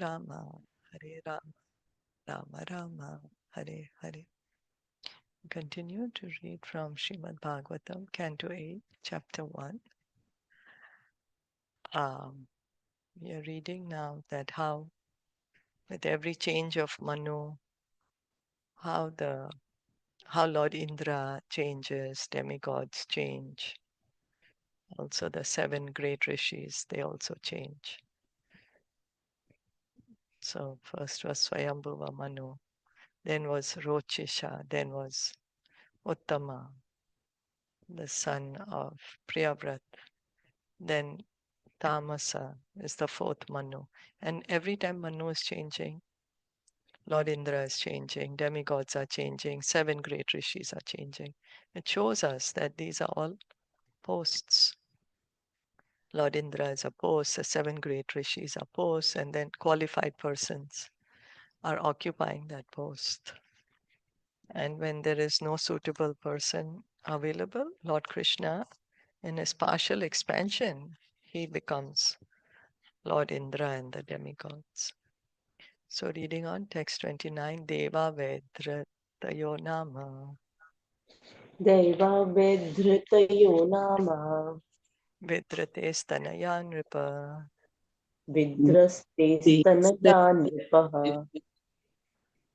Rama, Hare Rama, Rama Rama, Hare Hare. Continue to read from Srimad Bhagavatam, Canto 8, Chapter 1. We are reading now that how, with every change of Manu, how Lord Indra changes, demigods change. Also the 7 great rishis, they also change. So first was Swayambhuva Manu, then was Rochisha, then was Uttama, the son of Priyavrat. Then Tamasa is the 4th Manu. And every time Manu is changing, Lord Indra is changing, demigods are changing, 7 great rishis are changing. It shows us that these are all posts. Lord Indra is a post, the 7 great rishis are posts, and then qualified persons are occupying that post. And when there is no suitable person available, Lord Krishna, in his partial expansion, he becomes Lord Indra and the demigods. So reading on text 29, Deva Vedratayo Nama. Deva Vedhritayo Nama Vidrate Stanaya Nripa. Vidraste Stanaya Nripaha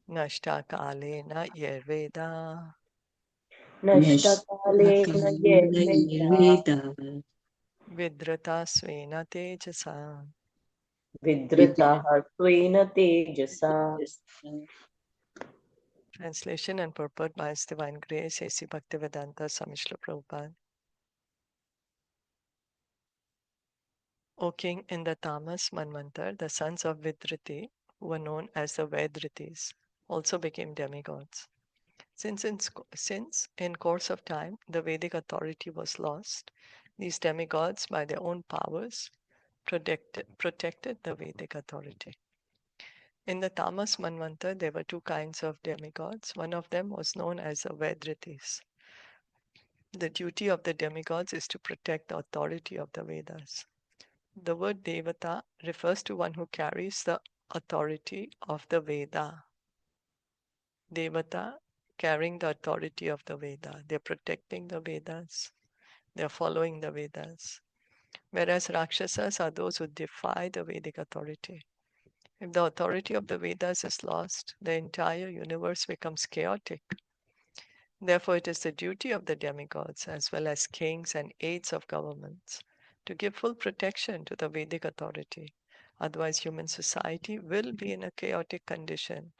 Nashta Kalena Yerveda. Nashtakalena Yeveda Vidrata Svena Tejasa. Vidrataha Svena Tejasa. Translation and purport by His Divine Grace, A.C. Bhaktivedanta Swami Srila Prabhupada. O King, in the Tamas Manvantar, the sons of Vidrati, who were known as the Vedritis, also became demigods. Since in course of time the Vedic authority was lost, these demigods, by their own powers, protected the Vedic authority. In the Tamas Manvanta, there were 2 kinds of demigods. One of them was known as the Vedritis. The duty of the demigods is to protect the authority of the Vedas. The word Devata refers to one who carries the authority of the Veda. Devata, carrying the authority of the Veda. They're protecting the Vedas. They're following the Vedas. Whereas Rakshasas are those who defy the Vedic authority. If the authority of the Vedas is lost, the entire universe becomes chaotic. Therefore, it is the duty of the demigods, as well as kings and aides of governments, to give full protection to the Vedic authority. Otherwise, human society will be in a chaotic condition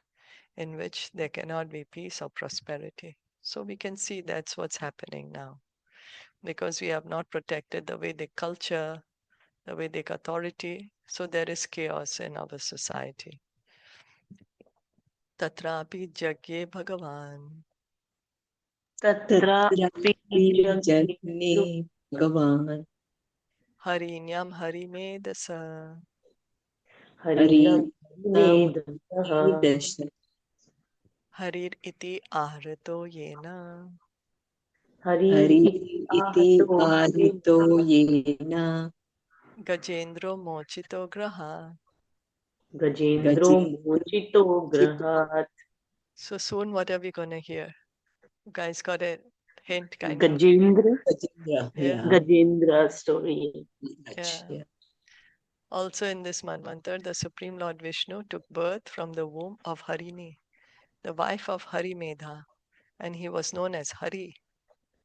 in which there cannot be peace or prosperity. So we can see that's what's happening now. Because we have not protected the Vedic culture, the Vedic authority, so there is chaos in our society. Tatrapi Jagye Bhagavan. Tatrapi Jagne Bhagavan Harinyam Harimedasa. Harinam Nam Harinedasa Dasha Harir iti ahrito yena. Harir Hari iti iti ahato arito yena Gajendro mochito graha. Gajendro Gajendra Mochito Grahat. So soon what are we going to hear? You guys got a hint, kind of? Gajendra Gajendra, Yeah, Gajendra story. yeah. yeah. Also in this Manvantar, the Supreme Lord Vishnu took birth from the womb of Harini, the wife of Harimedha, and he was known as Hari.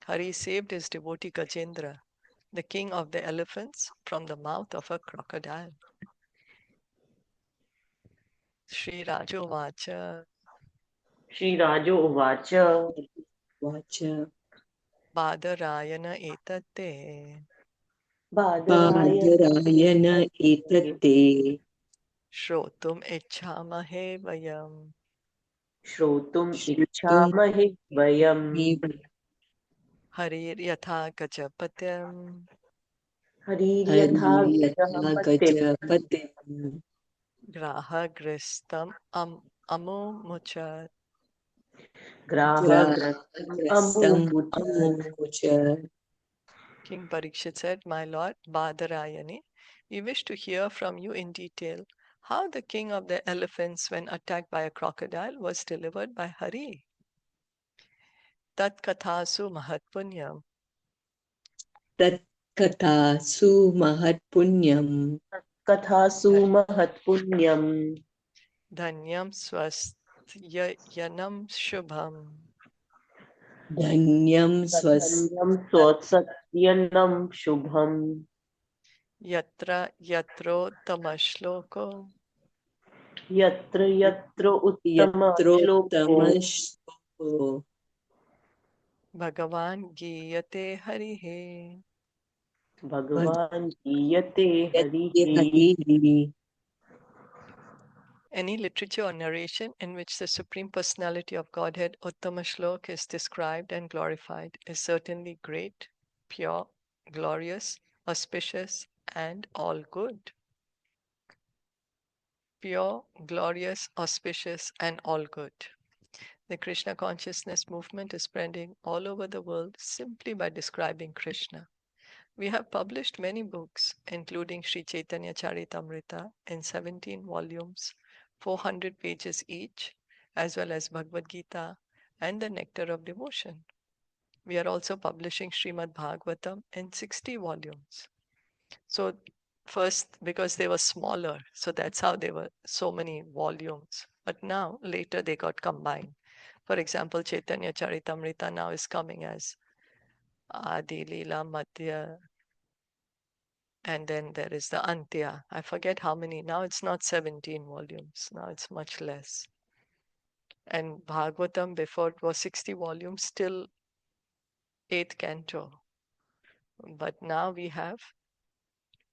Hari saved his devotee Gajendra, the king of the elephants, from the mouth of a crocodile. Sri Rajo Vacha Shri Rajo Uvacha Vacha Badarayana etate Badaraya Badarayana etate Shrotum icchamahe vayam. Shrotum Shrutum Ichchamahi Vayam Harir yatha gajapatyam Harir Yatha Hari Yatha Gajapatim Gajapatim graha gristam amu muchat. Graha Grastam Amu Grasam Muchat. Amucha King Parikshit said, My lord Badarayani, we wish to hear from you in detail How the king of the elephants, when attacked by a crocodile, was delivered by Hari. Tat kathasu mahatpunyam. tat kathasu mahatpunyam. Kathasu mahatpunyam. Dhanyam swastyanam shubham. Dhanyam Dhanyam swasatyanam shubham. Yatra yatro tamashloko. Yatra yatra uttama shloko. yatrotamashko. Bhagavan giyate harihe. Bhagavan giyate harihi. Harihi. Any literature or narration in which the Supreme Personality of Godhead, Uttama Shlok, is described and glorified is certainly great, pure, glorious, auspicious, and all good. Pure, glorious, auspicious, and all good. The Krishna consciousness movement is spreading all over the world simply by describing Krishna. We have published many books, including Sri Caitaniya Caritamita in 17 volumes, 400 pages each, as well as Bhagavad Gita and the Nectar of Devotion. We are also publishing Srimad Bhagavatam in 60 volumes. So, first, because they were smaller, so that's how they were so many volumes. But now, later, they got combined. For example, Chaitanya Charitamrita now is coming as Adi, Leela, Madhya, and then there is the Antya. I forget how many. Now it's not 17 volumes. Now it's much less. And Bhagavatam before it was 60 volumes, still 8th canto. But now we have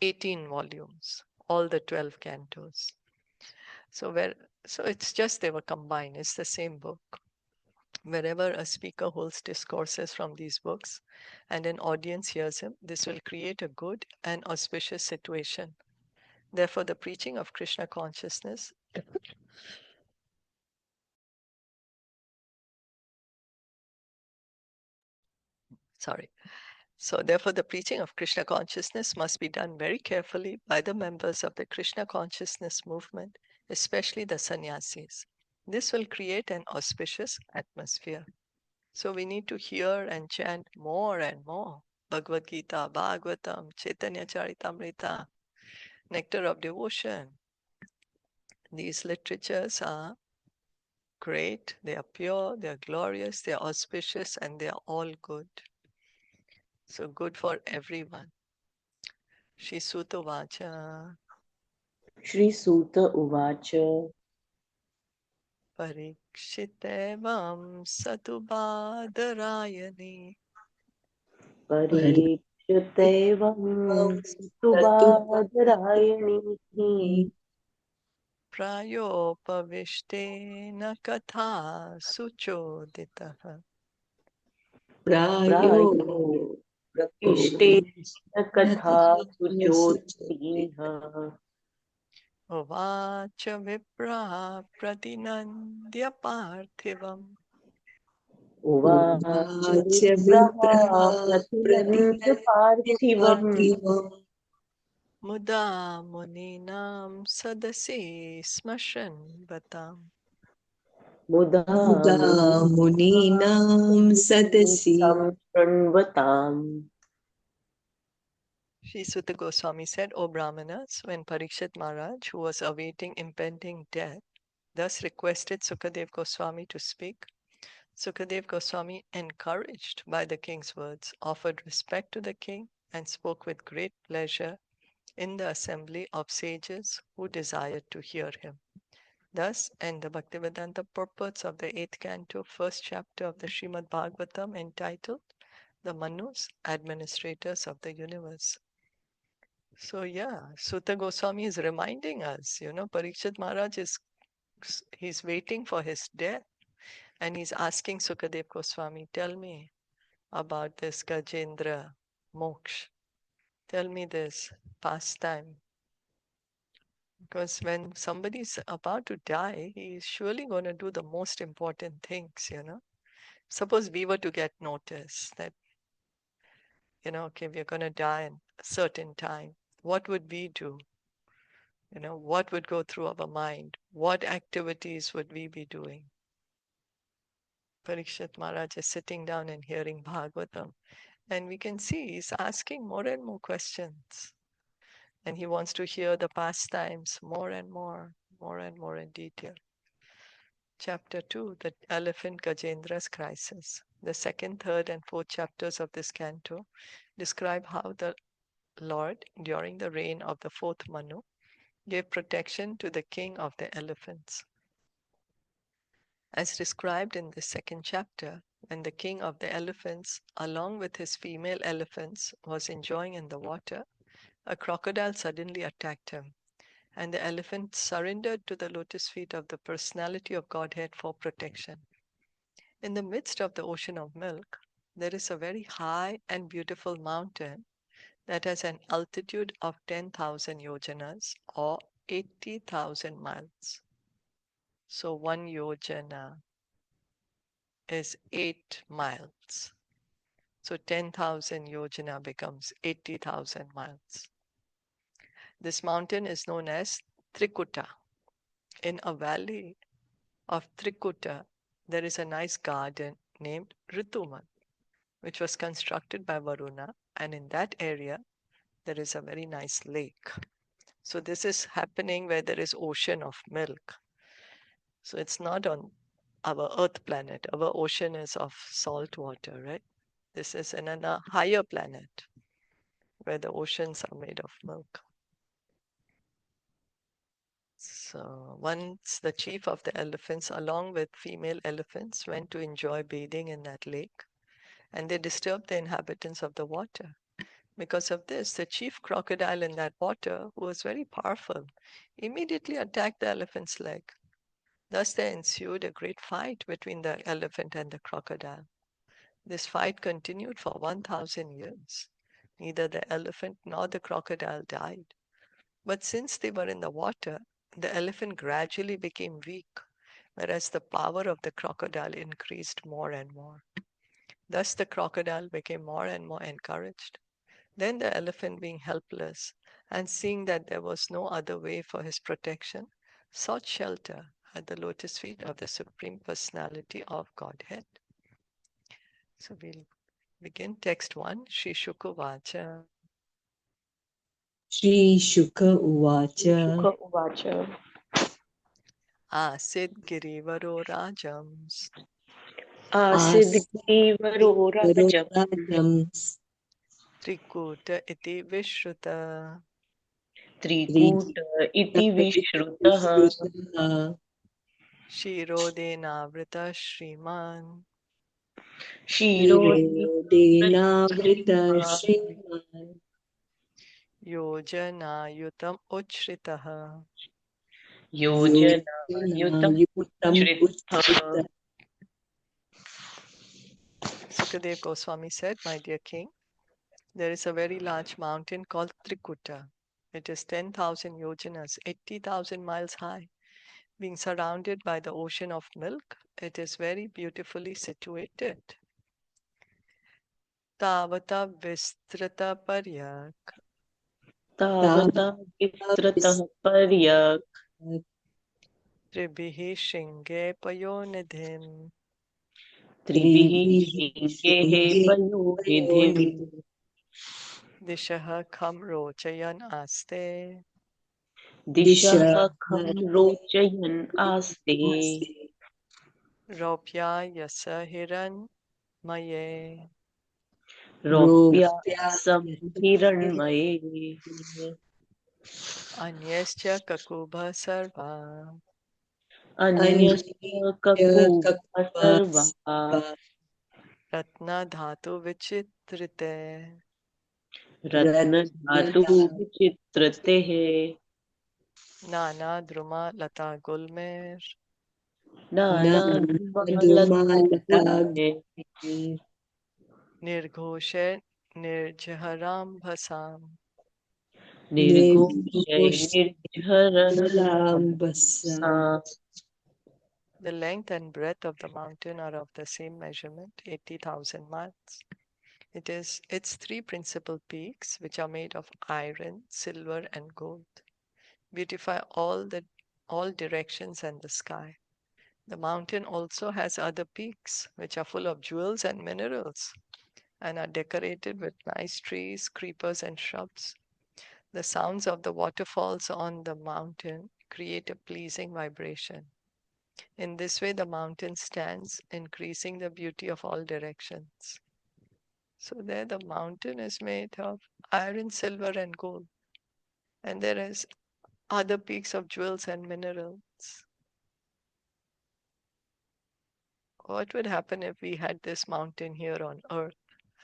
18 volumes, all the 12 cantos. So it's just they were combined. It's the same book. Wherever a speaker holds discourses from these books and an audience hears him, this will create a good and auspicious situation. Therefore, the preaching of Krishna consciousness therefore, the preaching of Krishna consciousness must be done very carefully by the members of the Krishna consciousness movement, especially the sannyasis. This will create an auspicious atmosphere. So we need to hear and chant more and more. Bhagavad Gita, Bhagavatam, Caitanya Caritamrita, Nectar of Devotion. These literatures are great, they are pure, they are glorious, they are auspicious, and they are all good. So good for everyone. Shri Suta Vacha Shri Suta Uvacha. Parikshitevam Satubadarayani Parikshitevam Satubhadarayani. Prayopavishtena Katha Suchoditaha. Prayo Prayo Ishtena Katha Suchoditiha. Uvacha Vipra Pratinandya Parthivam Uvacha Uvacha Vipraha vipraha Pratinandya pratinandya Parthivam. parthivam. Muda Muninam Sadasi Smashan Vatam. Muda Muda muninam sadasi. Samshranvatam. Sri Suta Goswami said, O Brahmanas, when Parikshit Maharaj, who was awaiting impending death, thus requested Sukadev Goswami to speak, Sukadev Goswami, encouraged by the king's words, offered respect to the king and spoke with great pleasure in the assembly of sages who desired to hear him. Thus, in the Bhaktivedanta purports of the 8th canto, first chapter of the Srimad Bhagavatam, entitled The Manus, Administrators of the Universe. So Suta Goswami is reminding us, Parikshit Maharaj he's waiting for his death and he's asking Sukadev Goswami, tell me about this Gajendra Moksha. Tell me this pastime. Because when somebody's about to die, he's surely going to do the most important things, Suppose we were to get notice that, okay, we're going to die at a certain time. What would we do? What would go through our mind? What activities would we be doing? Parikshit Maharaj is sitting down and hearing Bhagavatam, and we can see he's asking more and more questions. And he wants to hear the pastimes more and more in detail. Chapter 2, the Elephant Gajendra's Crisis. The second, third, and fourth chapters of this canto describe how the Lord, during the reign of the fourth Manu, gave protection to the king of the elephants. As described in the second chapter, when the king of the elephants, along with his female elephants, was enjoying in the water, a crocodile suddenly attacked him, and the elephant surrendered to the lotus feet of the personality of Godhead for protection. In the midst of the ocean of milk, there is a very high and beautiful mountain that has an altitude of 10,000 yojanas or 80,000 miles. So 1 yojana is 8 miles. So 10,000 yojana becomes 80,000 miles. This mountain is known as Trikuta. In a valley of Trikuta, there is a nice garden named Rituman, which was constructed by Varuna, and in that area, there is a very nice lake. So this is happening where there is ocean of milk. So it's not on our Earth planet. Our ocean is of salt water, right? This is in a higher planet where the oceans are made of milk. So once the chief of the elephants, along with female elephants, went to enjoy bathing in that lake, and they disturbed the inhabitants of the water. Because of this, the chief crocodile in that water, who was very powerful, immediately attacked the elephant's leg. Thus there ensued a great fight between the elephant and the crocodile. This fight continued for 1,000 years. Neither the elephant nor the crocodile died. But since they were in the water, the elephant gradually became weak, whereas the power of the crocodile increased more and more. Thus the crocodile became more and more encouraged. Then the elephant, being helpless and seeing that there was no other way for his protection, sought shelter at the lotus feet of the Supreme Personality of Godhead. So we'll begin text 1, Shri Shuka Vacha. Shri Shuka Uvacha Shuka Uvacha. Asid Girivaro Rajams Asidgivaro Rajam. Rajams Trikuta iti Vishruta Trikuta iti Vishrutah. Vishrutaha Shirodenavrita Shriman Shirodi Shirodenavrita Shriman Yojana Uchritaha. Yojana Yutam Yutam Uchritha. Uchrita. Sukadev Goswami said, my dear king, there is a very large mountain called Trikuta. It is 10,000 yojanas, 80,000 miles high. Being surrounded by the ocean of milk, it is very beautifully situated. Tavata Vistrata Paryak Tavata Vistratah Paryak. Tribihi Shinge Payonidhim Tribihi Shingehe Payonidhim. Dishaha Kham Rochayan Aste Disha Kham Rochayan Aste. Ropya Yasa Hiran Maye Ropya Samhiranmaye. Anyascha Kakubha Sarva Anyasya Kakuba Sarva. Ratna Dhatu Vichitrite Ratna Dhatu Vichitratehe. Nana Druma Lata Gulmer Nana Malatu Drumalata Gulme. Nirghoshe Nirjaharam Bhasam. Nirghoshay Nirjharam. Nirmalambasa. The length and breadth of the mountain are of the same measurement, 80,000 miles. Its three principal peaks, which are made of iron, silver, and gold. beautify all directions and the sky. The mountain also has other peaks, which are full of jewels and minerals, and are decorated with nice trees, creepers, and shrubs. The sounds of the waterfalls on the mountain create a pleasing vibration. In this way, the mountain stands, increasing the beauty of all directions. So, there the mountain is made of iron, silver, and gold, and there is other peaks of jewels and minerals. What would happen if we had this mountain here on earth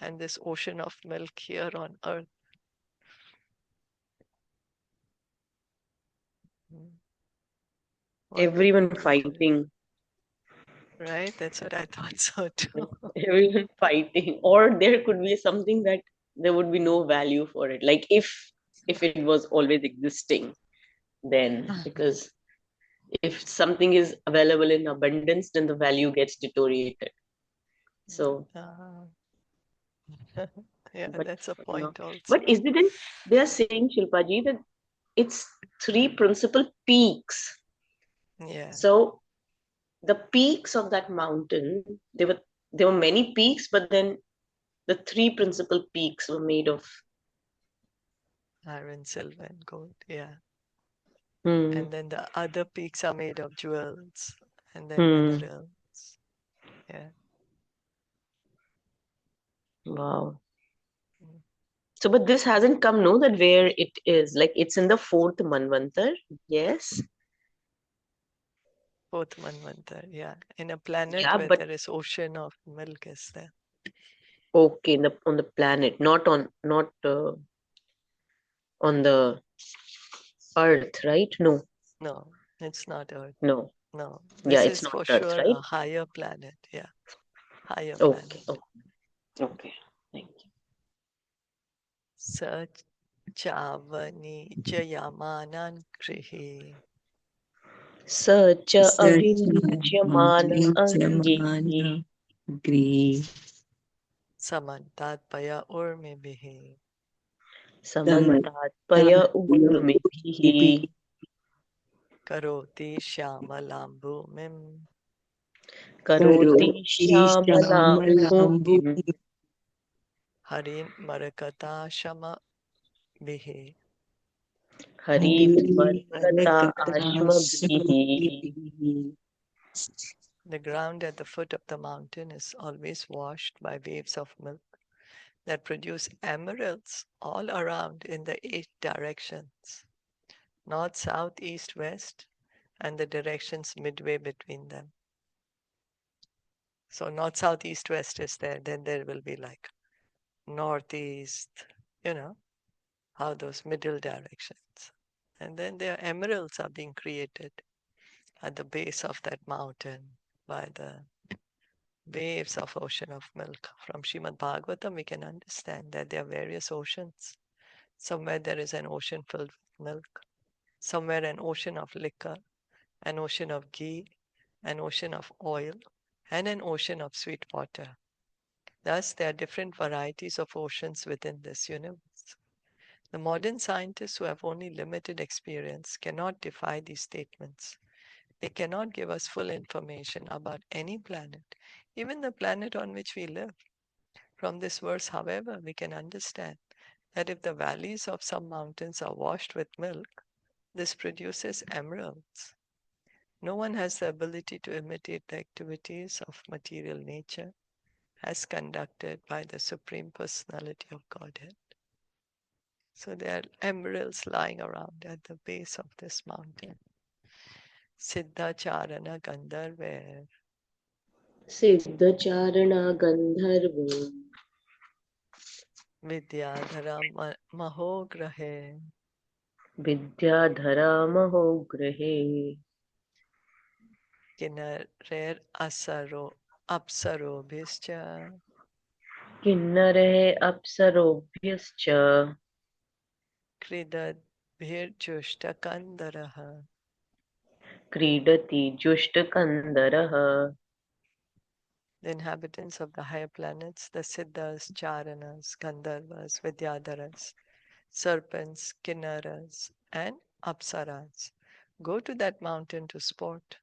and this ocean of milk here on earth? What would we Everyone be doing? fighting. Right? That's what I thought so too. Everyone fighting. Or there could be something that there would be no value for it. Like if it was always existing, then because if something is available in abundance, then the value gets deteriorated. So, Uh, yeah, but that's a for now, point also. but isn't they are saying, Shilpaji, that it's three principal peaks. Yeah, So the peaks of that mountain, there were many peaks, but then the three principal peaks were made of. iron, silver, and gold. Yeah. Hmm. And then the other peaks are made of jewels and then Hmm. minerals. Yeah. Wow. Mm. So, but this hasn't come, no, that where it is. Like it's in the fourth Manvantar. Yes. Fourth Manvantar. Yeah. In a planet Yeah, where but there is ocean of milk is there. okay, on the planet, not on the earth, right? No, No, it's not Earth. no. No, Yeah, this it's is not for earth, sure right? a higher planet. Yeah, higher Okay, planet. okay, okay. Thank you. Sa chavani jayamanan krihi स च अभियुज्यमान अंगिः Satyamana Gri samantatpaya urmibihi समन्तात्पय ऊर्मिभिः karoti syamalambu mim करोति Karoti श्यामलां Shamalambu भूमिम् harin marakata shama bihi. हरित Hari मरकता Marakata आश्मभिः. Smaiti The ground at the foot of the mountain is always washed by waves of milk that produce emeralds all around in the 8 directions, north, south, east, west, and the directions midway between them. So north, south, east, west is there. Then there will be like northeast, you know, how those middle directions. And then there emeralds are being created at the base of that mountain by the waves of ocean of milk. From Srimad Bhagavatam, we can understand that there are various oceans. Somewhere there is an ocean filled with milk, somewhere an ocean of liquor, an ocean of ghee, an ocean of oil, and an ocean of sweet water. Thus, there are different varieties of oceans within this universe. The modern scientists who have only limited experience cannot defy these statements. They cannot give us full information about any planet, even the planet on which we live. From this verse, however, we can understand that if the valleys of some mountains are washed with milk, this produces emeralds. No one has the ability to imitate the activities of material nature as conducted by the Supreme Personality of Godhead. So there are emeralds lying around at the base of this mountain. Siddha Charana Gandharva सिद्धचारणा Gandharva Vidyadhara Mahograhe Vidyadhara महोग्रहे Kinnarer Apsarobhischa किन्नरे अप्सरोभ्यश्च Kridadbhirjushtakandaraha. क्रीडति जुष्टकन्दरः. The inhabitants of the higher planets, the Siddhas, Charanas, Gandharvas, Vidyadharas, serpents, Kinnaras, and apsaras. Go to that mountain to sport.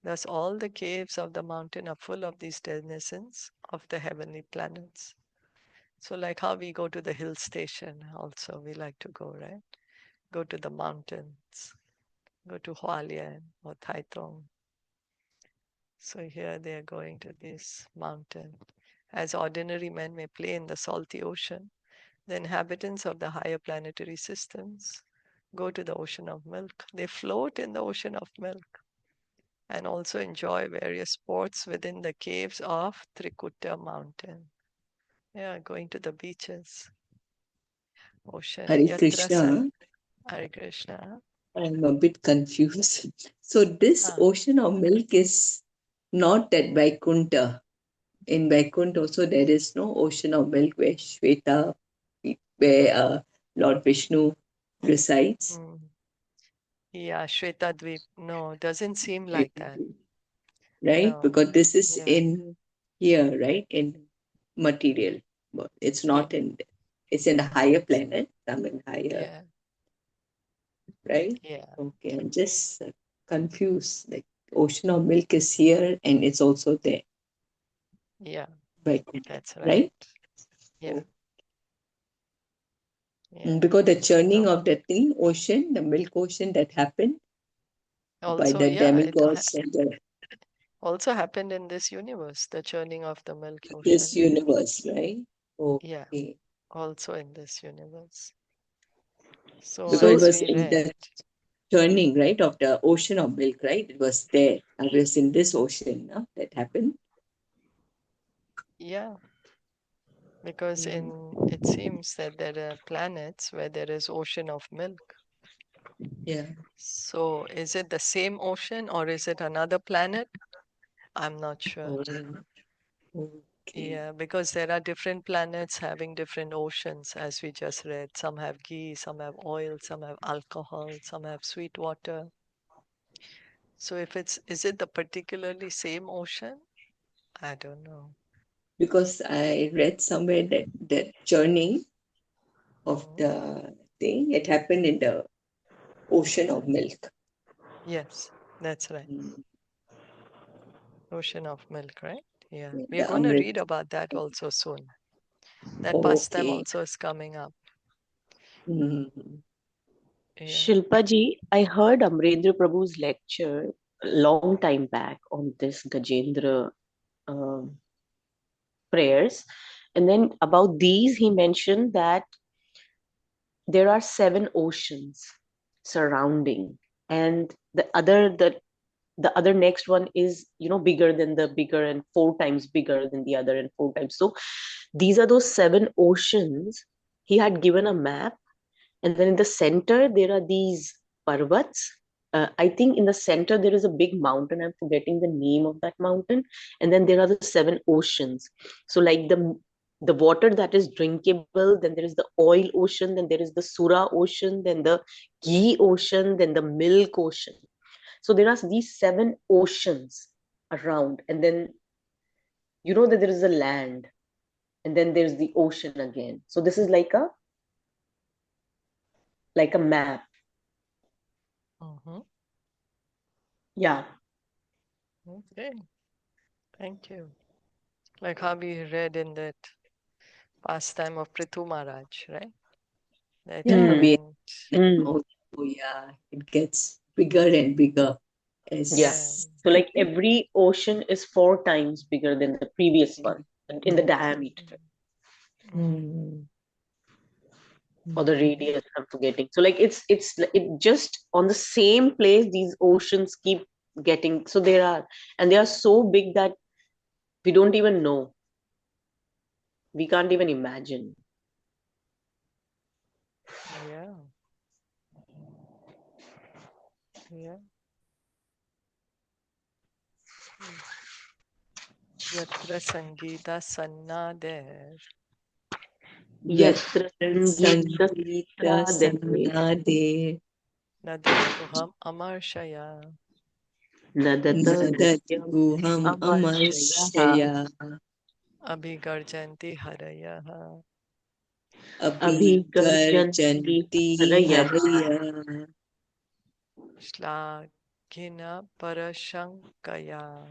Thus, all the caves of the mountain are full of these denizens of the heavenly planets. So, like how we go to the hill station, also we like to go, right? Go to the mountains, go to Hualien or Taitung. So, here they are going to this mountain. As ordinary men may play in the salty ocean, the inhabitants of the higher planetary systems go to the ocean of milk. They float in the ocean of milk and also enjoy various sports within the caves of Trikuta mountain. Yeah, going to the beaches, ocean. Hare Yatra Krishna, Hare Krishna. I'm a bit confused. So this Ah, ocean of milk is not at Vaikuntha. In Vaikuntha also there is no ocean of milk where Shweta, where Lord Vishnu resides. mm. Yeah, Shvetadvip. No, doesn't seem like that. Right? No. Because this is Yeah. in here, right? In material. But it's Yeah. not in, it's in the higher planet, some in higher, Yeah. right? Yeah. Okay, I'm just confused. Like ocean of milk is here and it's also there. Yeah. Right. That's right. Right? Yeah. Oh, Yeah. because the churning So of the thing, ocean, the milk ocean that happened by also, the yeah, demigods and the, also happened in this universe, the churning of the milk this ocean. universe, right? Yeah. Okay. Also in this universe. So Because it as So was we in read, the churning, right, of the ocean of milk, right? It was there. I was in this ocean, no? That happened. yeah, because Mm. in it seems that there are planets where there is ocean of milk. Yeah. So is it the same ocean or is it another planet? I'm not sure. Okay. Yeah, because there are different planets having different oceans, as we just read. Some have ghee, some have oil, some have alcohol, some have sweet water. So if is it the particularly same ocean? I don't know. Because I read somewhere that the churning of Mhm. the thing, it happened in the ocean of milk. Yes, that's right. Mm. Ocean of milk, right? Yeah. Yeah, We are the going to Amrit. read about that also soon. That pastime Okay. also is coming up. Mm. Yeah. Shilpaji, I heard Amrendra Prabhu's lecture a long time back on this Gajendra um, prayers. And then about these, he mentioned that there are 7 oceans surrounding, and the other next one is bigger than the bigger and 4 times bigger than the other and 4 times. So these are those 7 oceans. He had given a map, and then in the center there are these parvats. I think in the center there is a big mountain. I'm forgetting the name of that mountain. And then there are the 7 oceans. So like the water that is drinkable, then there is the oil ocean, then there is the sura ocean, then the ghee ocean, then the milk ocean. So there are these 7 oceans around, and then you know that there is a land, and then there's the ocean again. So this is like a map. Mm-hmm. Yeah. Okay. Thank you. Like how we read in that pastime of Prithu Maharaj, right? That he Yeah, Mm, we went. mm, oh, yeah, it gets bigger and bigger yeah. Yeah. as So like every ocean is 4 times bigger than the previous one in the Mm. diameter Mm. Mm. or the Mm. radius. I'm forgetting. So like it just on the same place. These oceans keep getting, so there are, and they are so big that we don't even know. We can't even imagine. Yeah. Yeah. Yatra Sangita Sannader Yatra Yatra Sangeeta Sangita Sadhave Sannade Nadat Guham Amarshaya Nadata Nadat Guhyam Guham Amarshaya Amarshaya Abhigarjanti Harayaha Abhigarjanti Abhigarjanti Harayaha Haraya Shlagina Parashankaya.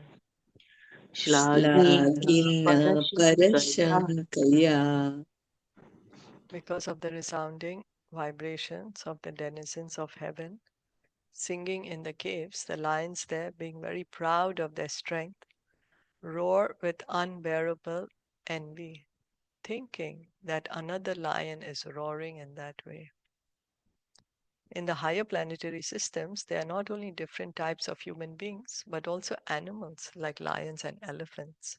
Shlagina Parashankaya. Because of the resounding vibrations of the denizens of heaven, singing in the caves, the lions there, being very proud of their strength, roar with unbearable envy, thinking that another lion is roaring in that way. In the higher planetary systems, there are not only different types of human beings, but also animals like lions and elephants.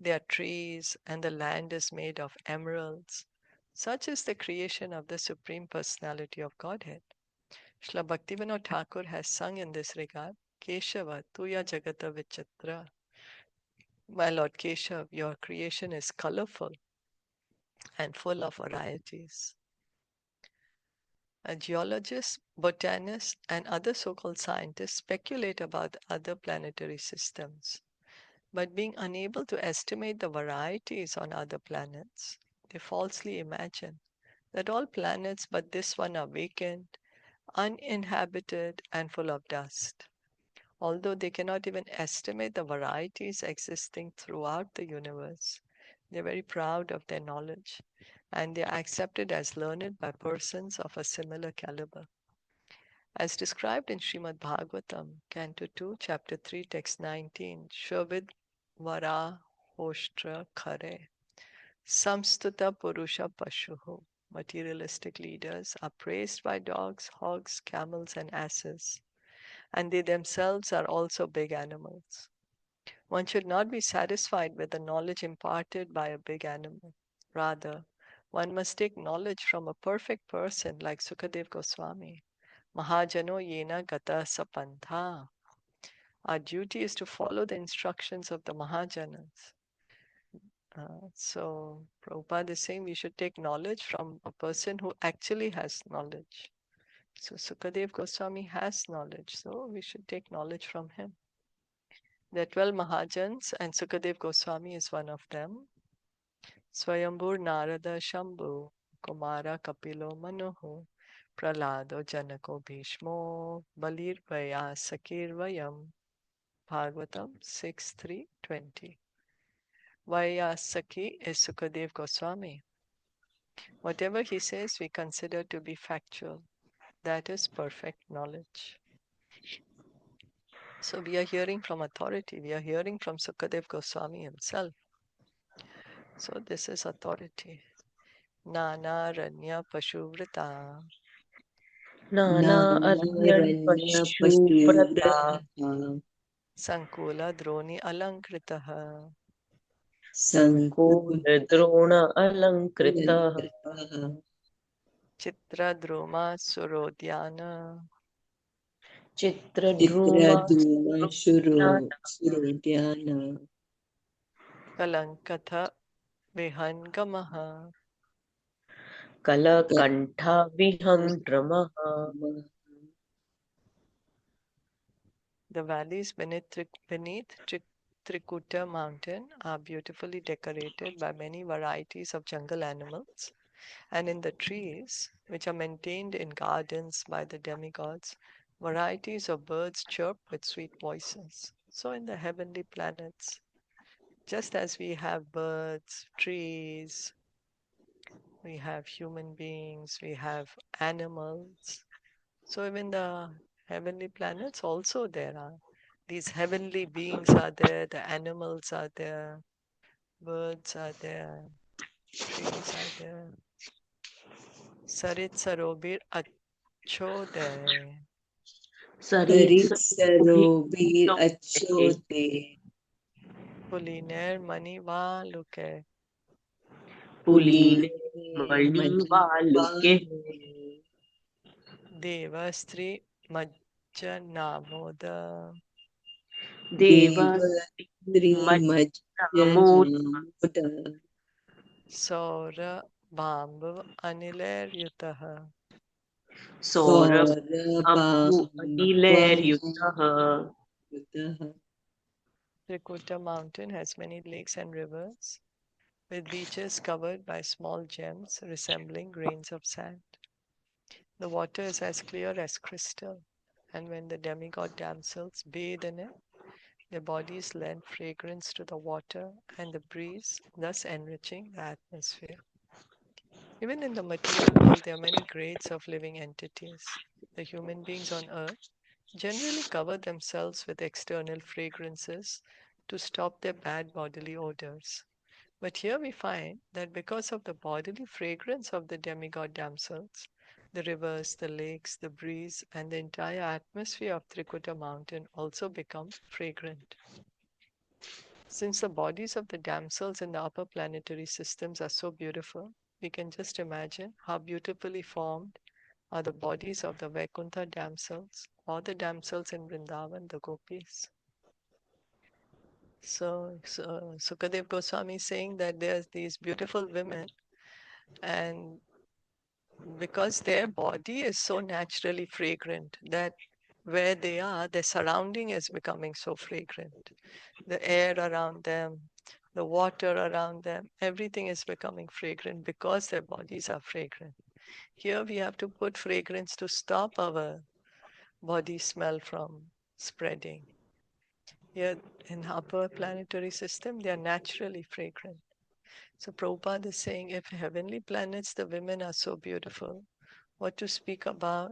There are trees, and the land is made of emeralds. Such is the creation of the Supreme Personality of Godhead. Srila Bhaktivinoda Thakur has sung in this regard, Keshava, Tuya Jagata Vichitra. My Lord Keshav, your creation is colorful and full of varieties. Geologists, botanists, and other so-called scientists speculate about other planetary systems. But being unable to estimate the varieties on other planets, they falsely imagine that all planets but this one are vacant, uninhabited, and full of dust. Although they cannot even estimate the varieties existing throughout the universe, they're very proud of their knowledge, and they are accepted as learned by persons of a similar caliber. As described in Srimad Bhagavatam, Canto 2, Chapter 3, Text 19, Shobit Vara Hoshtra Khare, Samstuta Purusha Pashuhu. Materialistic leaders are praised by dogs, hogs, camels, and asses, and they themselves are also big animals. One should not be satisfied with the knowledge imparted by a big animal. Rather, one must take knowledge from a perfect person like Sukadev Goswami. Mahajano yena gata sapantha. Our duty is to follow the instructions of the Mahajanas. So Prabhupada is saying we should take knowledge from a person who actually has knowledge. So Sukadev Goswami has knowledge, so we should take knowledge from him. There are 12 Mahajans, and Sukadev Goswami is one of them. Swayambhur Narada Shambhu, Kumara Kapilo Manuhu, Pralado Janako Bhishmo, Balir Vaya Sakir Vayam. Bhagavatam 6.3.20. Vayasaki is Sukadev Goswami. Whatever he says, we consider to be factual. That is perfect knowledge. So we are hearing from authority. We are hearing from Sukadev Goswami himself. So this is authority. Nana Ranya Pashuvrata. Nana Aryan Naranya Pashuvrata Pashuvrataha. Sankula Droni Alankritaha. Sankola Drona Alankrita Sankulankritaha. Chitra Droma Surodhyana. Chitra Druma Chitraduma Surodhyana. Kalankatha Vihangamaha. Kalakantha Vihang Dramaha. The valleys beneath Trikuta mountain are beautifully decorated by many varieties of jungle animals, and in the trees, which are maintained in gardens by the demigods, varieties of birds chirp with sweet voices. So in the heavenly planets, just as we have birds, trees, we have human beings, we have animals. So even the heavenly planets also there are. These heavenly beings are there, the animals are there, birds are there, trees are there. Sarit Sarobir Achode. Sarit Sarit Sarobhi Sarobir Loke. Achote. Puliner Maniva Luke. Puline Puline Mani Valuke. Manipale. Devastri Majjanamoda. Deva Devadri Majnamoda. Majjanamoda. Saura Bambu Aniler Yutaha. Saurabh Ambu Aniler Saurabhambuvanitaha. Yutaha. Trikuta mountain has many lakes and rivers, with beaches covered by small gems resembling grains of sand. The water is as clear as crystal, and when the demigod damsels bathe in it, their bodies lend fragrance to the water and the breeze, thus enriching the atmosphere. Even in the material world, there are many grades of living entities. The human beings on earth generally cover themselves with external fragrances to stop their bad bodily odors. But here we find that because of the bodily fragrance of the demigod damsels, the rivers, the lakes, the breeze, and the entire atmosphere of Trikuta mountain also become fragrant. Since the bodies of the damsels in the upper planetary systems are so beautiful, we can just imagine how beautifully formed are the bodies of the Vaikuntha damsels or the damsels in Vrindavan, the gopis. So Sukadev Goswami is saying that there's these beautiful women, and because their body is so naturally fragrant that where they are, their surrounding is becoming so fragrant. The air around them, the water around them, everything is becoming fragrant because their bodies are fragrant. Here we have to put fragrance to stop our body smell from spreading. Here in upper planetary system, they are naturally fragrant. So Prabhupada is saying if heavenly planets, the women are so beautiful, what to speak about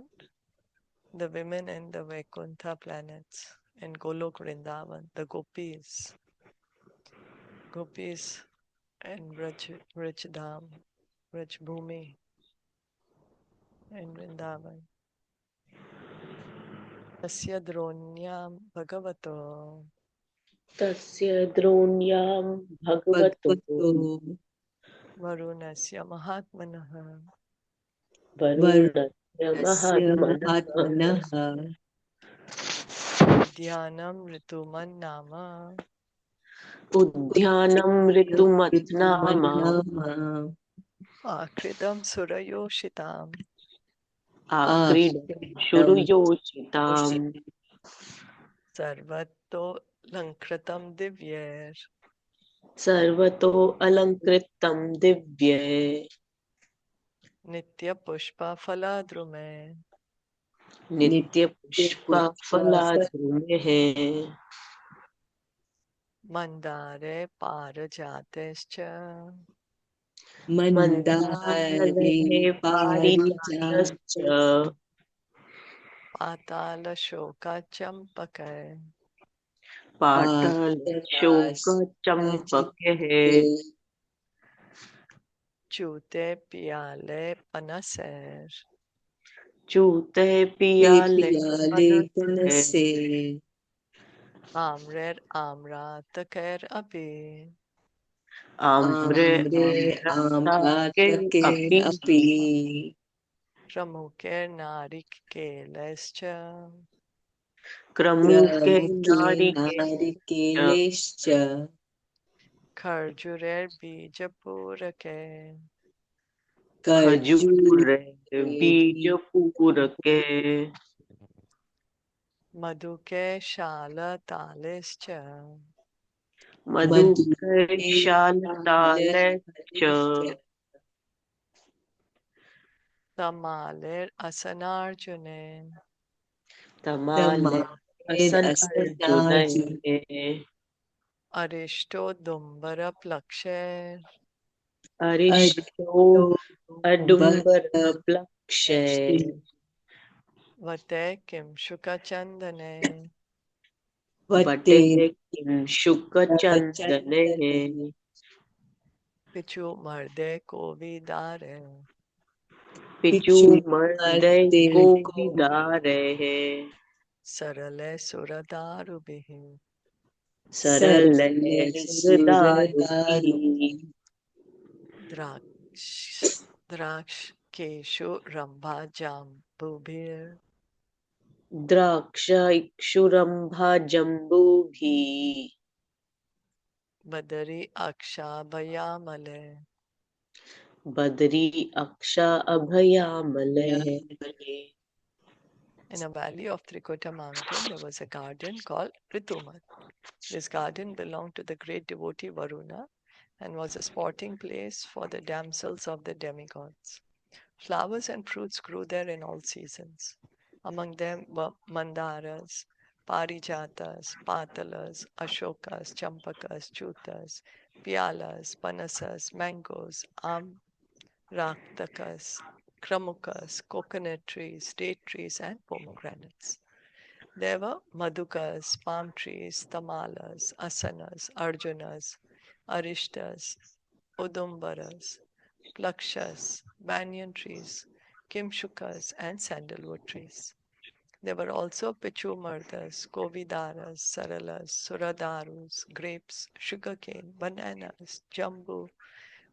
the women in the Vaikuntha planets in Golok Vrindavan, the gopis. Gopis and Vraj Bhumi in Vrindavan. Tasya dronyam bhagavato Tasya dronyam bhagavato Bhagavato varunasya mahatmanaha varunasya Varunasya mahatmanah Mahatmanaha udyanam rituman nama udhyanam ritumatnama Ritumannama akridam surayoshitam akridam Akridam shuruyoshitam sarvato lankratam divyer sarvato alankritam divye nitya pushpa phaladrume nitya pushpa Nitya phaladrumehe mandare parajatescha Mandare mandalehe Parijatascha parijatascha patala shoka champakar patal Patatas shoka champakehe chute piyale panaser chute Te piyale Piyale panasehe Panase amrer amrataker api amre Amre amratake Amratake api Api pramuker narik kelescha kramuke Pramuke narike Narikelescha kharjurer bijapurake Kajur khajure bij purake madhuke shala talescha maduke Madhuke shaltale cha tamaler asanarjune tamale Tamaled asan Asanaju arjunai arishto dumbara plaksher arishto Arito adumbar Bhara plakshe vate kim shuka chandane vate Vate kim shuka chandane Chandane pichu marde kovidare pichu Pichu marde Marte ko Ko vidare hai sarale suradarubihi सरल Sarale सुरदारुकी Suradarubi draksh draksh keshu rambha jambubhir द्राक्ष इक्षुरंभा जम्बूभी badari aksha bayamale. Badri अक्षा अभयामलय Yamale In a valley of Trikota mountain, there was a garden called Ritumat. This garden belonged to the great devotee Varuna and was a sporting place for the damsels of the demigods. Flowers and fruits grew there in all seasons. Among them were Mandaras, Parijatas, Patalas, Ashokas, Champakas, Chutas, Pialas, Panasas, mangoes, Raktakas, Kramukas, coconut trees, date trees, and pomegranates. There were Madhukas, palm trees, Tamalas, Asanas, Arjunas, Arishtas, Udumbaras, Plakshas, banyan trees, Kimshukas, and sandalwood trees. There were also Pichumardas, Kovidaras, Saralas, Suradarus, grapes, sugarcane, bananas, jambu,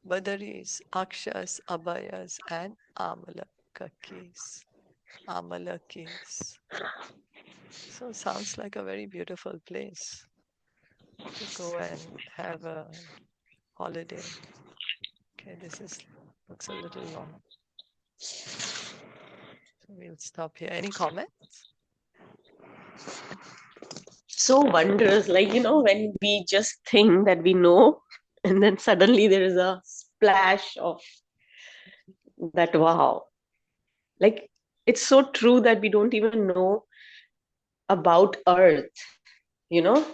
badaris, akshas, abayas, and amalakakis. Amalakis. So sounds like a very beautiful place to go and have a holiday. Okay, looks a little long. So we'll stop here. Any comments? So wondrous, like, when we just think that we know, and then suddenly there is a splash of that wow. Like, it's so true that we don't even know about Earth, you know?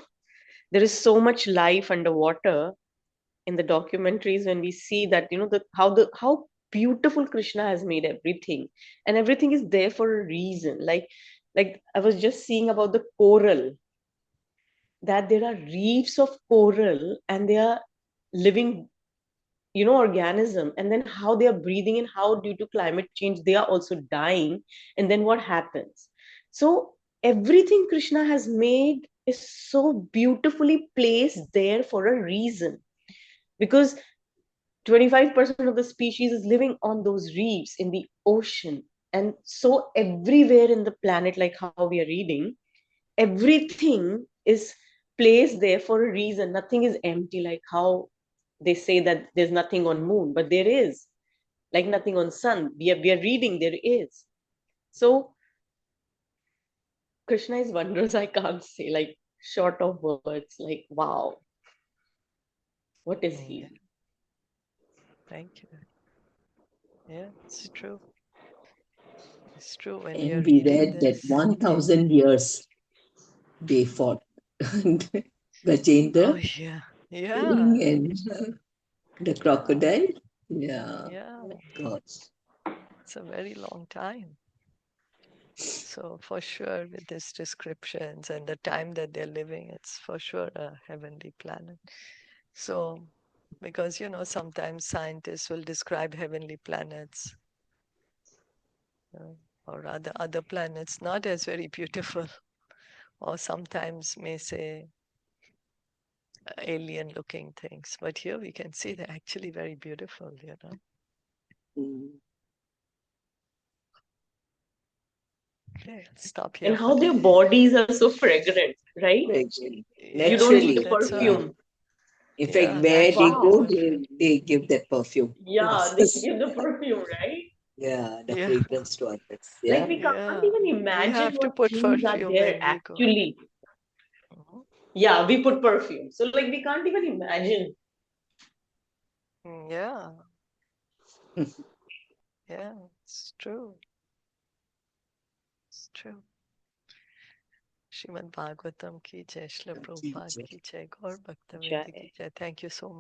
There is so much life underwater in the documentaries when we see that, how beautiful Krishna has made everything. And everything is there for a reason. Like I was just seeing about the coral, that there are reefs of coral and they are living, organism, and then how they are breathing, and how due to climate change they are also dying, and then what happens. So everything Krishna has made is so beautifully placed there for a reason, because 25% of the species is living on those reefs in the ocean. And so everywhere in the planet, like how we are reading, everything is placed there for a reason. Nothing is empty, like how they say that there's nothing on moon, but there is. Like nothing on sun, we are reading, there is. So Krishna is wondrous. I can't say, like, short of words, like wow, what is Yeah. he? Thank you. Yeah, it's true. It's true. When we are And we reading read that this, 1,000 years they fought. oh Gajendra yeah, King yeah, and the yeah, crocodile. Yeah, yeah. my God. It's a very long time. So for sure, with these descriptions and the time that they're living, it's for sure a heavenly planet. So, because sometimes scientists will describe heavenly planets, uh, or rather other planets, not as very beautiful, or sometimes may say alien-looking things. But here we can see they're actually very beautiful. Mm. Okay, I'll stop And here for how their today. bodies are so fragrant, right? Very You Yeah, don't need a naturally. that's Yeah. perfume. In fact, yeah, where they natural go, Wow. perfume. they give that perfume to Yeah, they others. give the perfume, right? Yeah, the Yeah, fragrance to others. Like Yeah. we can't yeah. even We imagine have to what put things are perfume there when we go. actually. Mhm. Yeah, we put perfume. So like we can't even imagine. Yeah, yeah, it's true. It's true. Srimad Bhagavatam ki jai, Srila Prabhupada ki jai, Gaur Bhakta Vrinda ki jai. Thank you so much.